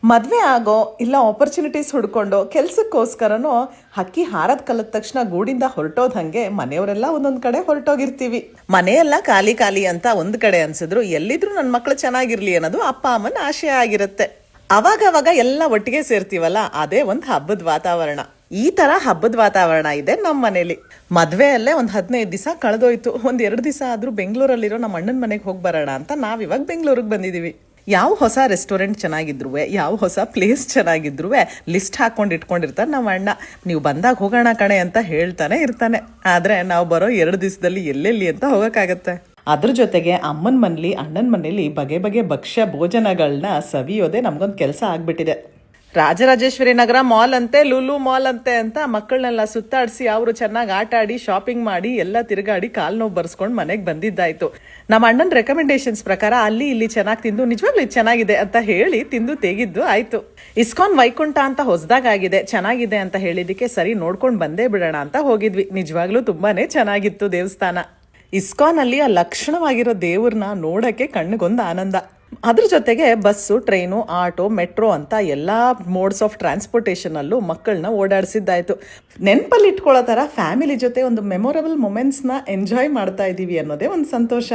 ಮದುವೆ ಆಗೋ ಇಲ್ಲ ಆಪರ್ಚುನಿಟೀಸ್ ಹುಡ್ಕೊಂಡು ಕೆಲ್ಸಕ್ಕೋಸ್ಕರನೋ ಹಕ್ಕಿ ಹಾರದ್ ಕಲಿದ ತಕ್ಷಣ ಗೂಡಿಂದ ಹೊರಟೋದ್ ಹಂಗೆ ಮನೆಯವರೆಲ್ಲ ಒಂದೊಂದ್ ಕಡೆ ಹೊರಟೋಗಿರ್ತೀವಿ. ಮನೆಯೆಲ್ಲ ಖಾಲಿ ಖಾಲಿ ಅಂತ ಒಂದ್ ಕಡೆ ಅನ್ಸಿದ್ರು ಎಲ್ಲಿದ್ರು ನನ್ನ ಮಕ್ಳು ಚೆನ್ನಾಗಿರ್ಲಿ ಅನ್ನೋದು ಅಪ್ಪ ಅಮ್ಮನ ಆಶಯ ಆಗಿರುತ್ತೆ. ಅವಾಗ ಎಲ್ಲ ಒಟ್ಟಿಗೆ ಸೇರ್ತೀವಲ್ಲ, ಅದೇ ಒಂದ್ ಹಬ್ಬದ ವಾತಾವರಣ. ಈ ತರ ಹಬ್ಬದ ವಾತಾವರಣ ಇದೆ ನಮ್ಮ ಮನೇಲಿ. ಮದ್ವೆಯಲ್ಲೇ ಒಂದ್ 15 ದಿವಸ ಕಳೆದೋಯ್ತು. ಒಂದ್ 2 ದಿವಸ ಆದ್ರೂ ಬೆಂಗಳೂರಲ್ಲಿರೋ ನಮ್ಮ ಅಣ್ಣನ ಮನೆಗೆ ಹೋಗಿ ಬರೋಣ ಅಂತ ನಾವಿವಾಗ ಬೆಂಗಳೂರಿಗೆ ಬಂದಿದೀವಿ. ಯಾವ ಹೊಸ ರೆಸ್ಟೋರೆಂಟ್ ಚೆನ್ನಾಗಿದ್ರು, ಯಾವ ಹೊಸ ಪ್ಲೇಸ್ ಚೆನ್ನಾಗಿದ್ರು ಲಿಸ್ಟ್ ಹಾಕೊಂಡು ಇಟ್ಕೊಂಡಿರ್ತಾರೆ ನಮ್ಮ ಅಣ್ಣ. ನೀವು ಬಂದಾಗ ಹೋಗೋಣ ಕಣೆ ಅಂತ ಹೇಳ್ತಾನೆ ಇರ್ತಾನೆ. ಆದ್ರೆ ನಾವು ಬರೋ 2 ದಿವಸದಲ್ಲಿ ಎಲ್ಲೆಲ್ಲಿ ಅಂತ ಹೋಗಕ್ಕಾಗತ್ತೆ. ಅದ್ರ ಜೊತೆಗೆ ಅಮ್ಮನ ಮನೇಲಿ ಅಣ್ಣನ ಮನೇಲಿ ಬಗೆ ಬಗೆ ಭಕ್ಷ್ಯ ಭೋಜನಗಳನ್ನ ಸವಿಯೋದೇ ನಮ್ಗೊಂದು ಕೆಲಸ ಆಗ್ಬಿಟ್ಟಿದೆ. ರಾಜರಾಜೇಶ್ವರಿ ನಗರ ಮಾಲ್ ಅಂತೆ, ಲೂಲು ಮಾಲ್ ಅಂತೆ ಅಂತ ಮಕ್ಕಳನ್ನೆಲ್ಲ ಸುತ್ತಾಡಿಸಿ ಅವರು ಚೆನ್ನಾಗಿ ಆಟ ಆಡಿ ಶಾಪಿಂಗ್ ಮಾಡಿ ಎಲ್ಲ ತಿರುಗಾಡಿ ಕಾಲ್ ನೋವು ಬರ್ಸ್ಕೊಂಡು ಮನೆಗೆ ಬಂದಿದ್ದಾಯ್ತು. ನಮ್ಮ ಅಣ್ಣನ ರೆಕಮೆಂಡೇಶನ್ಸ್ ಪ್ರಕಾರ ಅಲ್ಲಿ ಇಲ್ಲಿ ಚೆನ್ನಾಗಿ ತಿಂದು ನಿಜವಾಗ್ಲೂ ಇದು ಚೆನ್ನಾಗಿದೆ ಅಂತ ಹೇಳಿ ತಿಂದು ತೆಗಿದ್ದು ಆಯ್ತು. ಇಸ್ಕಾನ್ ವೈಕುಂಠ ಅಂತ ಹೊಸದಾಗಿದೆ, ಚೆನ್ನಾಗಿದೆ ಅಂತ ಹೇಳಿದಕ್ಕೆ ಸರಿ ನೋಡ್ಕೊಂಡು ಬಂದೇ ಬಿಡೋಣ ಅಂತ ಹೋಗಿದ್ವಿ. ನಿಜವಾಗ್ಲೂ ತುಂಬಾನೇ ಚೆನ್ನಾಗಿತ್ತು ದೇವಸ್ಥಾನ. ಇಸ್ಕಾನ್ ಅಲ್ಲಿ ಆ ಲಕ್ಷಣವಾಗಿರೋ ದೇವ್ರನ್ನ ನೋಡಕ್ಕೆ ಕಣ್ಣಿಗೊಂದು ಆನಂದ. ಅದ್ರ ಜೊತೆಗೆ ಬಸ್ಸು, ಟ್ರೈನು, ಆಟೋ, ಮೆಟ್ರೋ ಅಂತ ಎಲ್ಲಾ ಮೋಡ್ಸ್ ಆಫ್ ಟ್ರಾನ್ಸ್ಪೋರ್ಟೇಷನ್ ಅಲ್ಲೂ ಮಕ್ಕಳನ್ನ ಓಡಾಡಿಸಿದ್ದಾಯ್ತು. ನೆನಪಲ್ಲಿ ಇಟ್ಕೊಳ್ಳೋ ತರ ಫ್ಯಾಮಿಲಿ ಜೊತೆ ಒಂದು ಮೆಮೊರಬಲ್ ಮೊಮೆಂಟ್ಸ್ ನ ಎಂಜಾಯ್ ಮಾಡ್ತಾ ಇದೀವಿ ಅನ್ನೋದೇ ಒಂದು ಸಂತೋಷ.